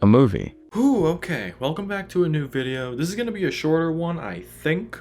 a movie. Whew, okay. Welcome back to a new video. This is going to be a shorter one, I think.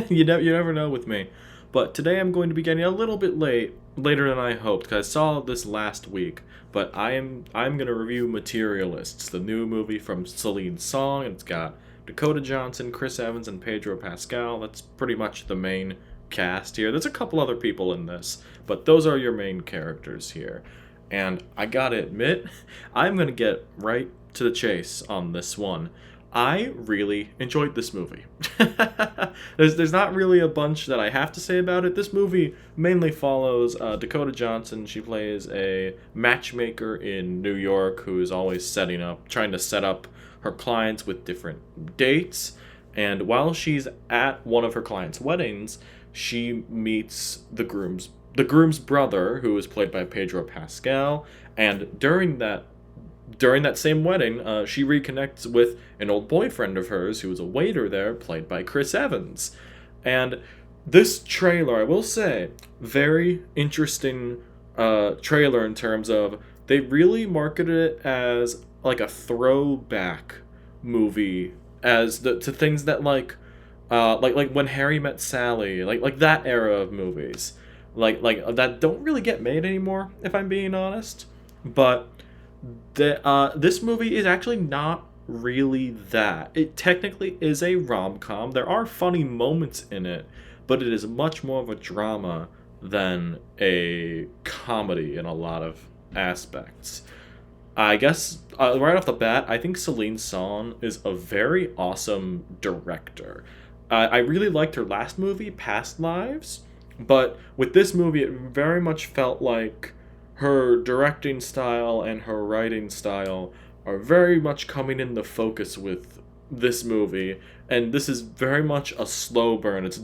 You never know with me. But today I'm going to be getting a little bit later than I hoped, because I saw this last week. But I'm going to review Materialists, the new movie from Celine Song. It's got Dakota Johnson, Chris Evans, and Pedro Pascal. That's pretty much the main cast here. There's a couple other people in this, but those are your main characters here. And I gotta admit, I'm gonna get right to the chase on this one. I really enjoyed this movie. there's not really a bunch that I have to say about it. This movie mainly follows Dakota Johnson. She plays a matchmaker in New York who is always trying to set up her clients with different dates. And while she's at one of her clients' weddings, she meets the groom's brother, who is played by Pedro Pascal, and during that same wedding, she reconnects with an old boyfriend of hers who was a waiter there, played by Chris Evans. And this trailer, I will say, very interesting trailer in terms of they really marketed it as like a throwback movie to things that like when Harry Met Sally, like that era of movies, like that don't really get made anymore, if I'm being honest. But this movie is actually not really that. It technically is a rom com. There are funny moments in it, but it is much more of a drama than a comedy in a lot of aspects. I guess right off the bat, I think Celine Song is a very awesome director. I really liked her last movie, Past Lives, but with this movie, it very much felt like her directing style and her writing style are very much coming into focus with this movie, and this is very much a slow burn. It's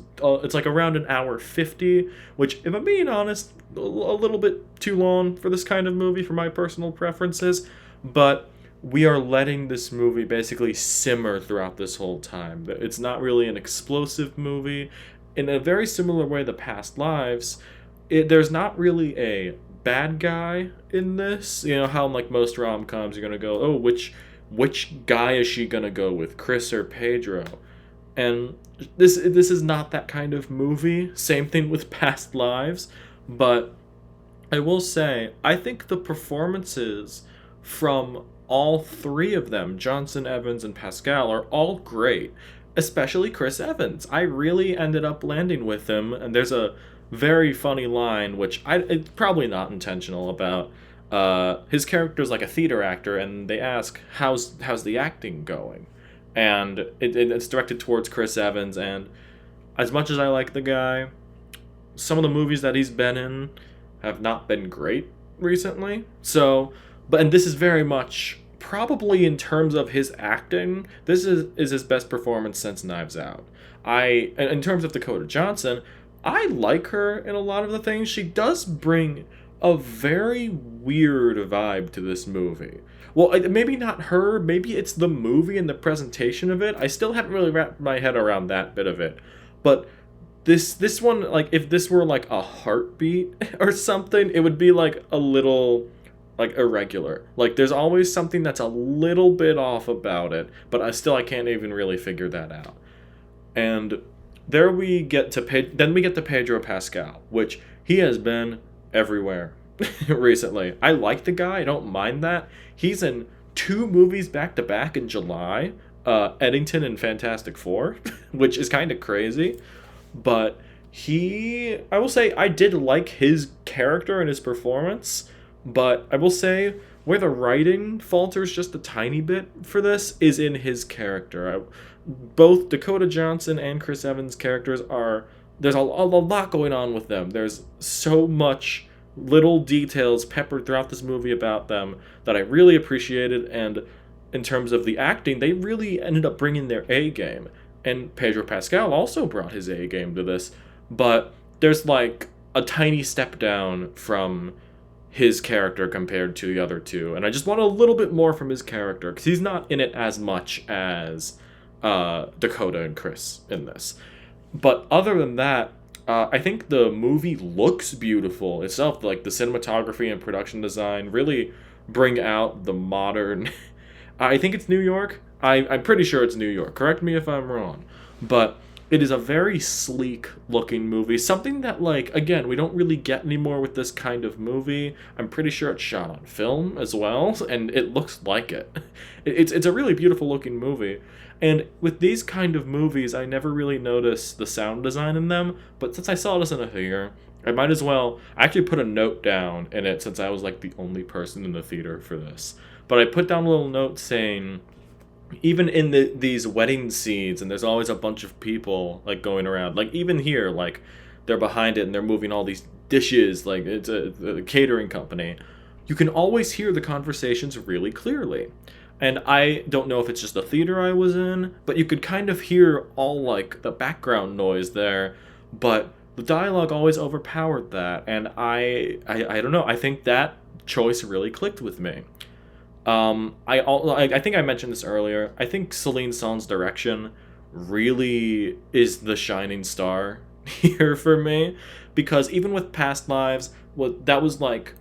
like around an hour 50, which, if I'm being honest, a little bit too long for this kind of movie for my personal preferences, but we are letting this movie basically simmer throughout this whole time. It's not really an explosive movie. In a very similar way to Past Lives, there's not really a bad guy in this. You know how in like most rom-coms you're gonna go, oh, which guy is she gonna go with, Chris or Pedro? And this is not that kind of movie. Same thing with Past Lives, but I will say I think the performances from all three of them, Johnson, Evans, and Pascal, are all great. Especially Chris Evans. I really ended up landing with him, and there's a very funny line, which it's probably not intentional, about his character's like a theater actor, and they ask how's the acting going, and it's directed towards Chris Evans. And as much as I like the guy, some of the movies that he's been in have not been great recently. And this is very much probably in terms of his acting, this is his best performance since Knives Out. In terms of Dakota Johnson, I like her in a lot of the things. She does bring a very weird vibe to this movie. Well, maybe not her, maybe it's the movie and the presentation of it. I still haven't really wrapped my head around that bit of it. But this one, like, if this were like a heartbeat or something, it would be like a little like irregular. Like there's always something that's a little bit off about it, but I can't even really figure that out. And then we get to Pedro Pascal, which he has been everywhere recently. I like the guy. I don't mind that. He's in two movies back to back in July, Eddington and Fantastic Four, which is kind of crazy. But I will say, I did like his character and his performance, but I will say where the writing falters just a tiny bit for this is in his character. Both Dakota Johnson and Chris Evans' characters there's a lot going on with them. There's so much little details peppered throughout this movie about them that I really appreciated, and in terms of the acting, they really ended up bringing their A game. And Pedro Pascal also brought his A game to this, but there's like a tiny step down from his character compared to the other two, and I just want a little bit more from his character because he's not in it as much as Dakota and Chris in this. But other than that, I think the movie looks beautiful itself. Like the cinematography and production design really bring out the modern I think it's New York. I'm pretty sure it's New York. Correct me if I'm wrong. But it is a very sleek looking movie. Something that, like, again, we don't really get anymore with this kind of movie. I'm pretty sure it's shot on film as well, and it looks like it. It's a really beautiful looking movie. And with these kind of movies, I never really notice the sound design in them, but since I saw this in a theater, I might as well. I actually put a note down in it since I was like the only person in the theater for this. But I put down a little note saying, even in these wedding scenes, and there's always a bunch of people like going around, like even here, like they're behind it and they're moving all these dishes, like it's a catering company. You can always hear the conversations really clearly. And I don't know if it's just the theater I was in, but you could kind of hear all like the background noise there, but the dialogue always overpowered that, and I don't know. I think that choice really clicked with me. I think I mentioned this earlier. I think Celine Song's direction really is the shining star here for me, because even with Past Lives, that was like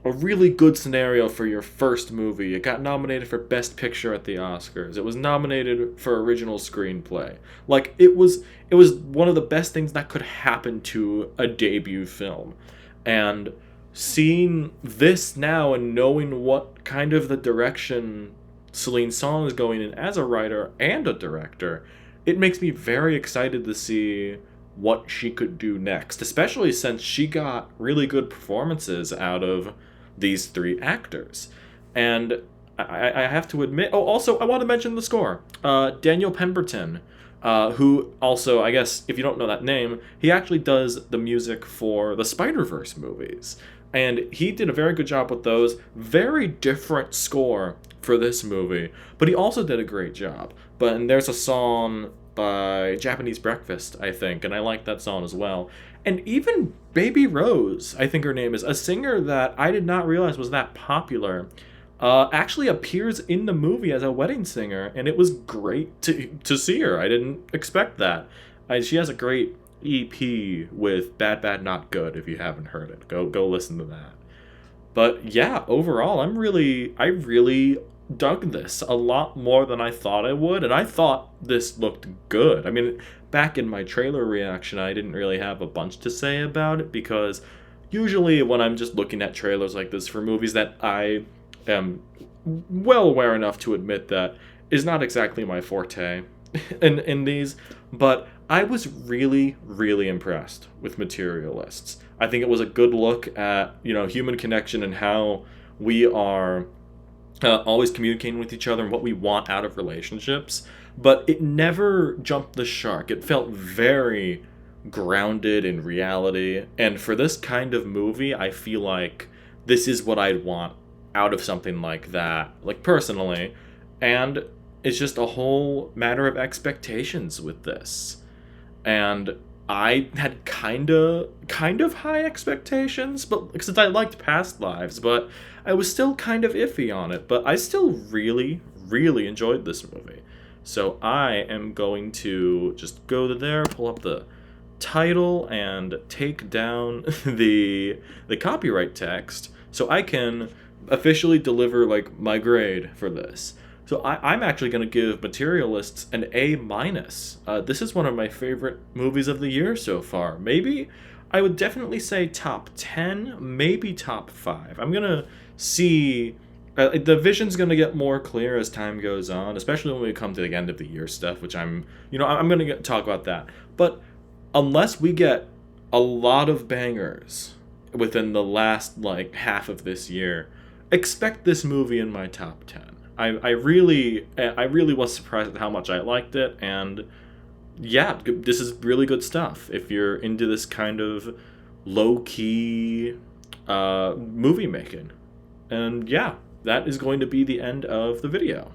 a really good scenario for your first movie. It got nominated for Best Picture at the Oscars. It was nominated for Original Screenplay. Like it was one of the best things that could happen to a debut film. And seeing this now and knowing what kind of the direction Celine Song is going in as a writer and a director, it makes me very excited to see what she could do next, especially since she got really good performances out of these three actors. And I have to admit, oh, also, I want to mention the score. Daniel Pemberton, who also, I guess, if you don't know that name, he actually does the music for the Spider-Verse movies. And he did a very good job with those. Very different score for this movie, but he also did a great job. And there's a song by Japanese Breakfast, I think, and I like that song as well. And even Baby Rose, I think her name is, a singer that I did not realize was that popular, actually appears in the movie as a wedding singer, and it was great to see her. I didn't expect that. She has a great EP with Bad Bad Not Good. If you haven't heard it, go listen to that. But yeah, overall, I really dug this a lot more than I thought I would, and I thought this looked good. I mean, back in my trailer reaction, I didn't really have a bunch to say about it, because usually when I'm just looking at trailers like this for movies that I am well aware enough to admit that is not exactly my forte in these, but I was really, really impressed with Materialists. I think it was a good look at, human connection and how we are always communicating with each other and what we want out of relationships, but it never jumped the shark. It felt very grounded in reality, and for this kind of movie, I feel like this is what I'd want out of something like that, like personally, and it's just a whole matter of expectations with this. And I had kind of high expectations, but since I liked Past Lives, but I was still kind of iffy on it. But I still really, really enjoyed this movie. So I am going to just go to there, pull up the title, and take down the copyright text so I can officially deliver like my grade for this. So I'm actually going to give Materialists an A-. This is one of my favorite movies of the year so far. Maybe, I would definitely say top 10, maybe top 5. I'm going to see, the vision's going to get more clear as time goes on, especially when we come to the end of the year stuff, which I'm going to talk about that. But unless we get a lot of bangers within the last, half of this year, expect this movie in my top 10. I really was surprised at how much I liked it, and yeah, this is really good stuff if you're into this kind of low-key movie making. And yeah, that is going to be the end of the video.